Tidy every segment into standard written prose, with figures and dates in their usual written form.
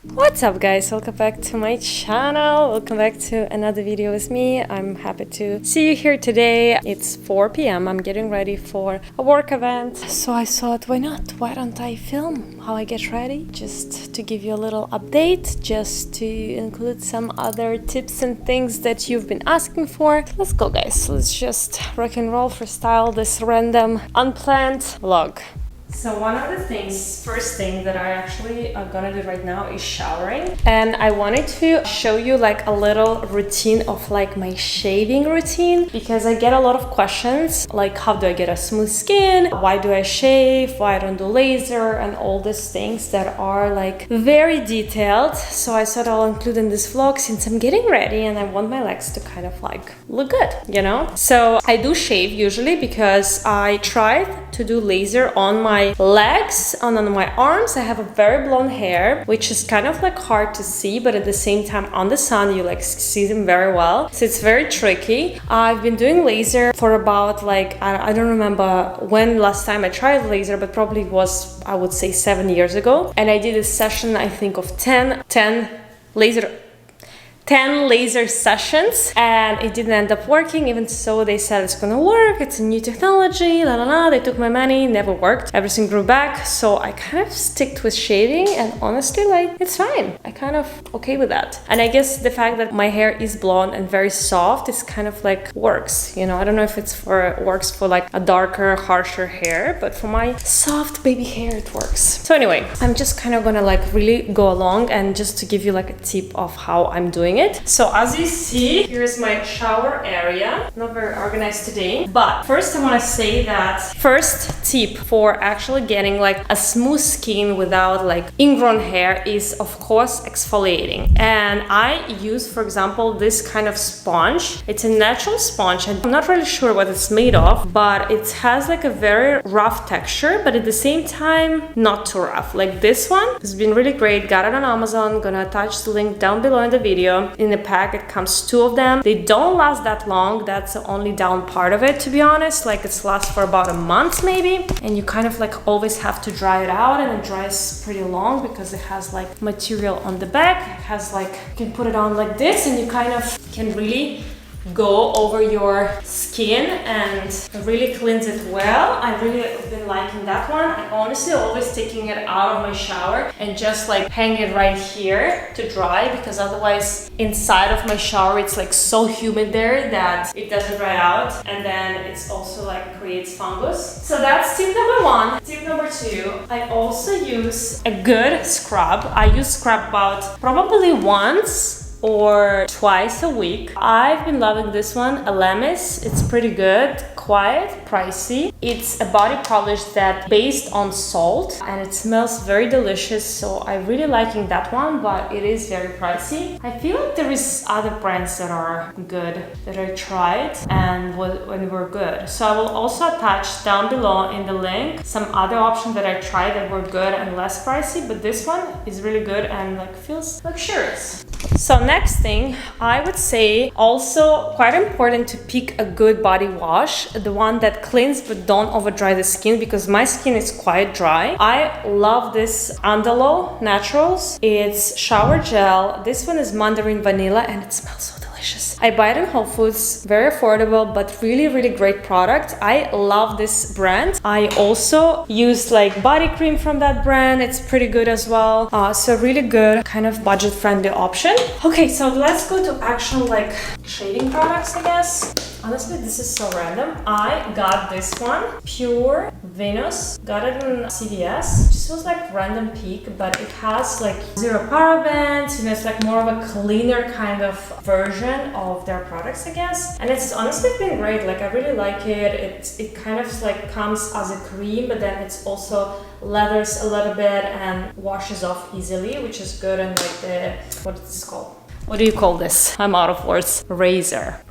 What's up guys, welcome back to my channel, welcome back to another video with me. I'm happy to see you here today. It's 4 p.m. I'm getting ready for a work event, so I thought why don't I film how I get ready, just to give you a little update, just to include some other tips and things that you've been asking for. Let's go guys, let's just rock and roll, freestyle this random unplanned vlog. So one of the things, first thing that I actually am gonna do right now is showering. And I wanted to show you like a little routine of like my shaving routine, because I get a lot of questions like how do I get a smooth skin? Why do I shave? Why I don't do laser? And all these things that are like very detailed. So I thought I'll include in this vlog since I'm getting ready and I want my legs to kind of like look good, you know? So I do shave usually because I tried to do laser on my legs and on my arms. I have a very blonde hair, which is kind of like hard to see, but at the same time on the sun you like see them very well, so it's very tricky. I've been doing laser for about like I don't remember when last time I tried laser, but probably was, I would say, 7 years ago. And I did a session, I think, of 10 laser sessions, and it didn't end up working. Even so, they said it's gonna work, it's a new technology, la la la. They took my money, never worked, everything grew back. So I kind of sticked with shaving, and honestly, like, it's fine. I kind of okay with that. And I guess the fact that my hair is blonde and very soft is kind of like works, you know. I don't know if it's works for like a darker, harsher hair, but for my soft baby hair it works. So anyway, I'm just kind of gonna like really go along and just to give you like a tip of how I'm doing it. So as you see, here's my shower area. Not very organized today, but first I want to say that first tip for actually getting like a smooth skin without like ingrown hair is of course exfoliating. And I use, for example, this kind of sponge. It's a natural sponge and I'm not really sure what it's made of, but it has like a very rough texture, but at the same time not too rough. Like this one has been really great. Got it on Amazon. Gonna attach the link down below in the video. In the pack it comes 2 of them. They don't last that long. That's the only down part of it, to be honest. Like it's lasts for about a month maybe, and you kind of like always have to dry it out, and it dries pretty long because it has like material on the back. It has like, you can put it on like this and you kind of can really go over your skin and really cleanse it well. I really have been liking that one. I honestly always taking it out of my shower and just like hang it right here to dry, because otherwise inside of my shower it's like so humid there that it doesn't dry out, and then it's also like creates fungus. So that's tip number 1. Tip number 2, I also use a good scrub. I use scrub about probably once or twice a week. I've been loving this one, Elemis. It's pretty good, quite pricey. It's a body polish that based on salt and it smells very delicious, so I'm really liking that one, but it is very pricey. I feel like there is other brands that are good that I tried and were good. So I will also attach down below in the link some other options that I tried that were good and less pricey, but this one is really good and like feels luxurious. So next thing, I would say also quite important to pick a good body wash, the one that cleans but don't over dry the skin, because my skin is quite dry. I love this Andalo Naturals. It's shower gel. This one is mandarin vanilla and it smells so delicious. I buy it in Whole Foods, very affordable, but really great product. I love this brand. I also use like body cream from that brand. It's pretty good as well. So really good, kind of budget friendly option. Okay, so let's go to actual like shaving products, I guess. Honestly, this is so random. I got this one, Pure Venus. Got it in CVS. This was like random peak, but it has like 0 parabens. You know, it's like more of a cleaner kind of version of their products, I guess. And it's honestly been great. Like I really like it. It kind of like comes as a cream, but then it's also lathers a little bit and washes off easily, which is good. And like the, what is this called? what do you call this? I'm out of words. Razor.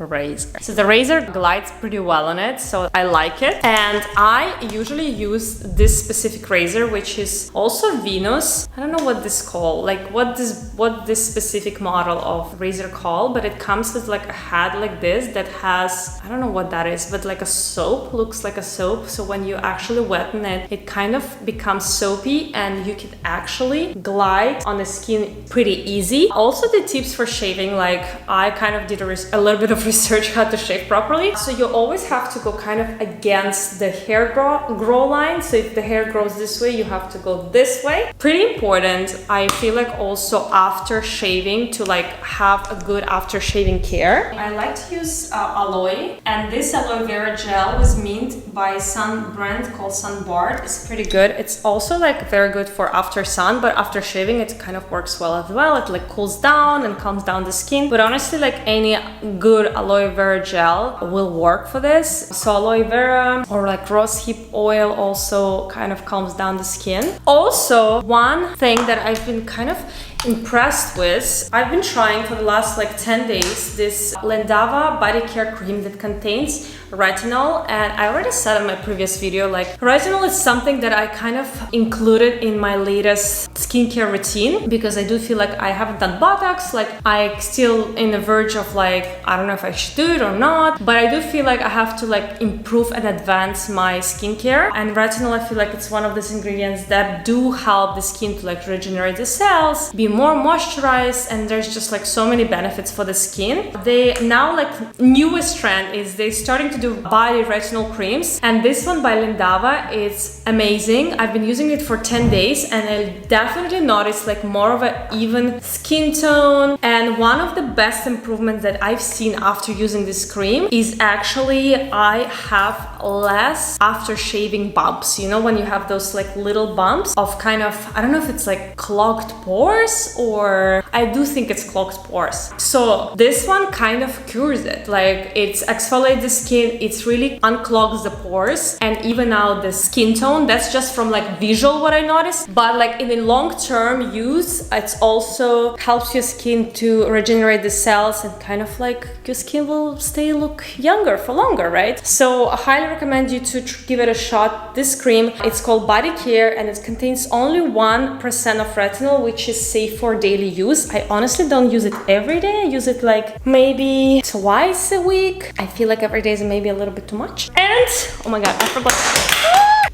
So the razor glides pretty well on it, so I like it. And I usually use this specific razor, which is also Venus. I don't know what this called, like what this specific model of razor called, but it comes with like a head like this that has, I don't know what that is, but like a soap, looks like a soap. So when you actually wetten it, it kind of becomes soapy and you can actually glide on the skin pretty easy. Also the tips for shaving, like I kind of did a little bit of research how to shave properly. So you always have to go kind of against the hair grow line. So if the hair grows this way, you have to go this way. Pretty important, I feel like, also after shaving to like have a good after shaving care. I like to use aloe, and this aloe vera gel was made by some brand called Sunbart. It's pretty good. It's also like very good for after sun, but after shaving it kind of works well as well. It like cools down and calms down the skin. But honestly, like any good aloe vera gel will work for this. So aloe vera or like rose hip oil also kind of calms down the skin. Also, one thing that I've been kind of impressed with, I've been trying for the last like 10 days this Rat&Boa body care cream that contains retinol. And I already said in my previous video, like retinol is something that I kind of included in my latest skincare routine, because I do feel like I haven't done Botox, like I still in the verge of like, I don't know if I should do it or not, but I do feel like I have to like improve and advance my skincare. And retinol, I feel like it's one of those ingredients that do help the skin to like regenerate the cells, be more moisturized, and there's just like so many benefits for the skin. They now, like newest trend is they starting to do body retinol creams, and this one by Rat&Boa is amazing. I've been using it for 10 days and I definitely noticed like more of an even skin tone. And one of the best improvements that I've seen after using this cream is actually I have less after shaving bumps. You know, when you have those like little bumps of kind of, I don't know if it's like clogged pores, or I do think it's clogged pores. So this one kind of cures it. Like it's exfoliates the skin, it's really unclogs the pores and even out the skin tone. That's just from like visual what I noticed, but like in the long-term use, it's also helps your skin to regenerate the cells and kind of like your skin will look younger for longer, right? So I highly recommend you to give it a shot. This cream, it's called Body Care and it contains only 1% of retinol, which is safe for daily use. I honestly don't use it every day. I use it like maybe twice a week. I feel like every day is maybe a little bit too much. And oh my god, I forgot.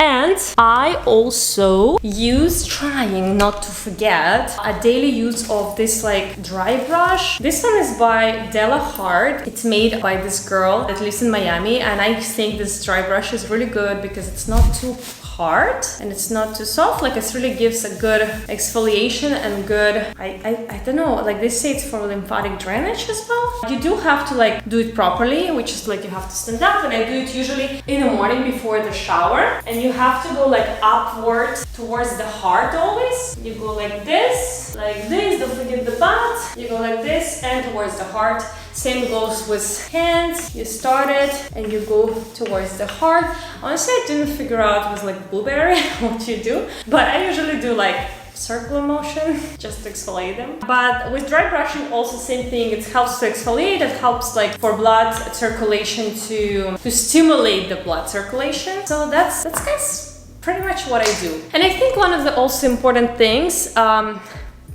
And I also trying not to forget, a daily use of this like dry brush. This one is by Della Hart. It's made by this girl that lives in Miami, and I think this dry brush is really good because it's not too hard and it's not too soft. Like it really gives a good exfoliation and good, I don't know, like they say it's for lymphatic drainage as well. You do have to like do it properly, which is like you have to stand up, and I do it usually in the morning before the shower, and you have to go like upward towards the heart always. You go like this, don't forget the butt. You go like this and towards the heart. Same goes with hands. You start it and you go towards the heart. Honestly, I didn't figure out with like blueberry what you do, but I usually do like circular motion just to exfoliate them. But with dry brushing also same thing. It helps to exfoliate. It helps like for blood circulation to stimulate the blood circulation. So that's pretty much what I do. And I think one of the also important things,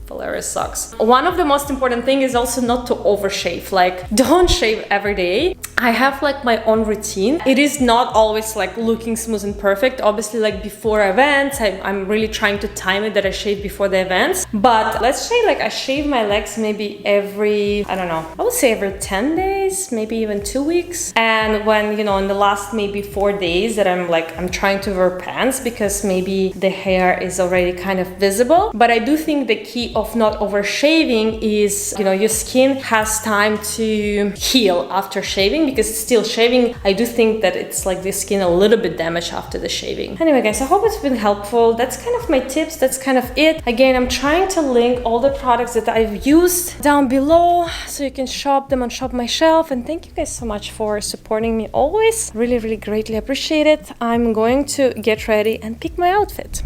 Valeria sucks. One of the most important thing is also not to overshave. Like don't shave every day. I have like my own routine. It is not always like looking smooth and perfect. Obviously like before events, I'm really trying to time it that I shave before the events. But let's say like I shave my legs maybe every, I don't know, I would say every 10 days, maybe even 2 weeks. And when, you know, in the last maybe 4 days that I'm trying to wear pants because maybe the hair is already kind of visible. But I do think the key of not overshaving is, you know, your skin has time to heal after shaving, because it's still shaving. I do think that it's like the skin a little bit damaged after the shaving. Anyway guys, I hope it's been helpful. That's kind of my tips. That's kind of it. Again, I'm trying to link all the products that I've used down below so you can shop them on Shop My Shelf. And thank you guys so much for supporting me always. Really, really greatly appreciate it. I'm going to get ready and pick my outfit.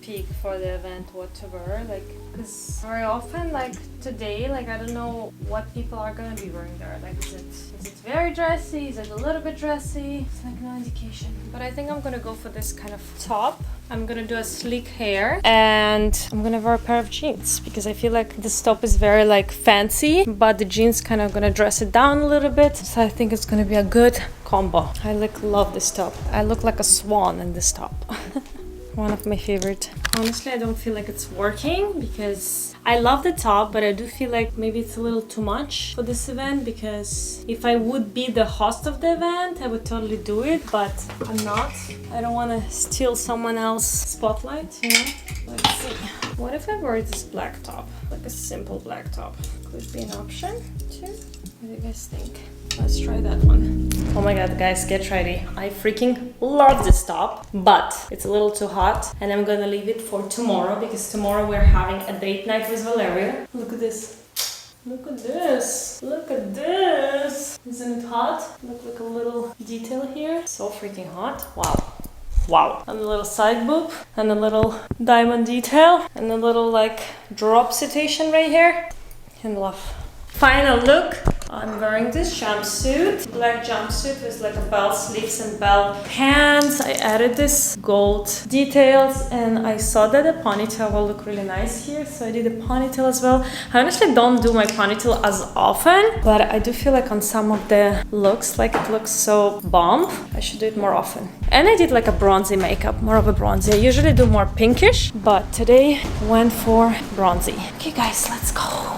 pick for the event what to wear, like, because very often, like today, like I don't know what people are gonna be wearing there. Like, is it very dressy? Is it a little bit dressy? It's like no indication. But I think I'm gonna go for this kind of top. I'm gonna do a sleek hair and I'm gonna wear a pair of jeans because I feel like this top is very like fancy, but the jeans kind of gonna dress it down a little bit. So I think it's gonna be a good combo. I like love this top. I look like a swan in this top. One of my favorite. Honestly, I don't feel like it's working because I love the top, but I do feel like maybe it's a little too much for this event, because if I would be the host of the event, I would totally do it, but I'm not. I don't want to steal someone else's spotlight, you know? Let's see. What if I wear this black top? Like a simple black top. Could be an option too. What do you guys think? Let's try that one. Oh my god, guys, get ready. I freaking love this top, but it's a little too hot and I'm gonna leave it for tomorrow because tomorrow we're having a date night with Valeria. Look at this. Look at this. Look at this. Isn't it hot? Look like a little detail here. So freaking hot. Wow. Wow. And a little side boob and a little diamond detail and a little like drop situation right here. And love. Final look. I'm wearing this jumpsuit, black jumpsuit with like a bell sleeves and bell hands. I added this gold details and I saw that the ponytail will look really nice here, so I did a ponytail as well. I honestly don't do my ponytail as often, but I do feel like on some of the looks, like it looks so bomb. I should do it more often. And I did like a bronzy makeup, more of a bronzy. I usually do more pinkish, but today went for bronzy. Okay guys, let's go.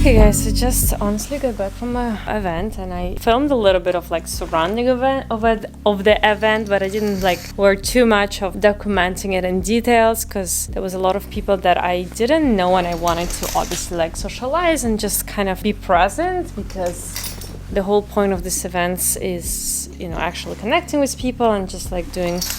Hey guys, I just honestly got back from my event and I filmed a little bit of like surrounding of the event, but I didn't like work too much of documenting it in details because there was a lot of people that I didn't know and I wanted to obviously like socialize and just kind of be present, because the whole point of this event is, you know, actually connecting with people and just like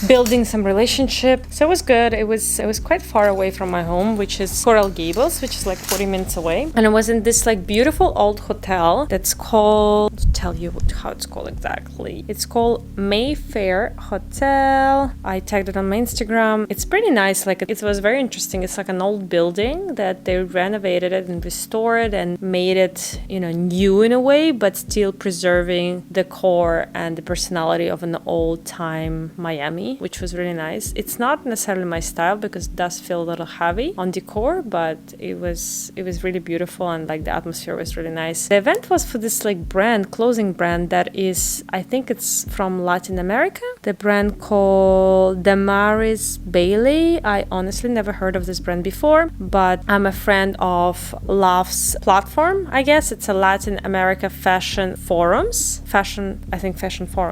building some relationship. So it was good. It was quite far away from my home, which is Coral Gables, which is like 40 minutes away. And I was in this like beautiful old hotel that's called, to tell you how it's called exactly. It's called Mayfair Hotel. I tagged it on my Instagram. It's pretty nice. Like it was very interesting. It's like an old building that they renovated it and restored and made it, you know, new in a way, but still preserving the core and the personality of an old-time Miami, which was really nice. It's not necessarily my style because it does feel a little heavy on decor, but it was really beautiful and like the atmosphere was really nice. The event was for this like clothing brand that is, I think it's from Latin America. The brand called Damaris Bailey. I honestly never heard of this brand before, but I'm a friend of Love's platform. I guess it's a Latin America fashion forum,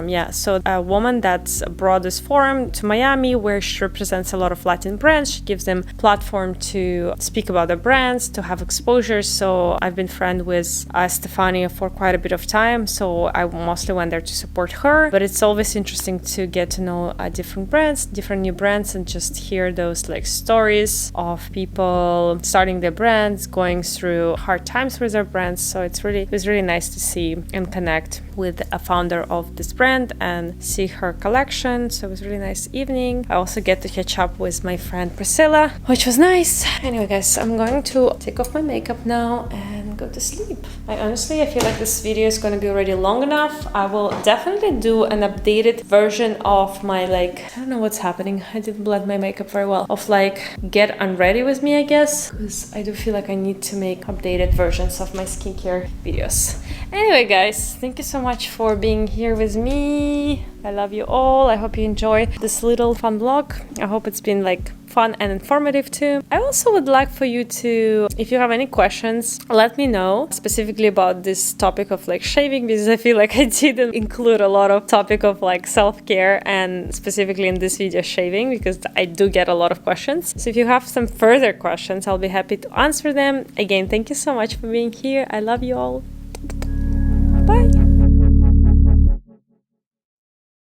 yeah. So a woman that's brought this forum to Miami where she represents a lot of Latin brands. She gives them platform to speak about their brands, to have exposure. So I've been friend with Stefania for quite a bit of time, so I mostly went there to support her. But it's always interesting to get to know different brands, different new brands, and just hear those like stories of people starting their brands, going through hard times with their brands. So it was really nice to see and connect with a founder of this brand and see her collection. So it was a really nice evening. I also get to catch up with my friend Priscilla, which was nice. Anyway guys, I'm going to take off my makeup now and go to sleep. I feel like this video is going to be already long enough. I will definitely do an updated version of my like, I don't know what's happening. I didn't blend my makeup very well. Of like get unready with me, I guess, because I do feel like I need to make updated versions of my skincare videos. Anyway guys, thank you so much for being here with me. I love you all. I hope you enjoyed this little fun vlog. I hope it's been like fun and informative too. I also would like for you to, if you have any questions, let me know specifically about this topic of like shaving, because I feel like I didn't include a lot of topic of like self-care and specifically in this video shaving, because I do get a lot of questions. So if you have some further questions, I'll be happy to answer them. Again, thank you so much for being here. I love you all. Bye.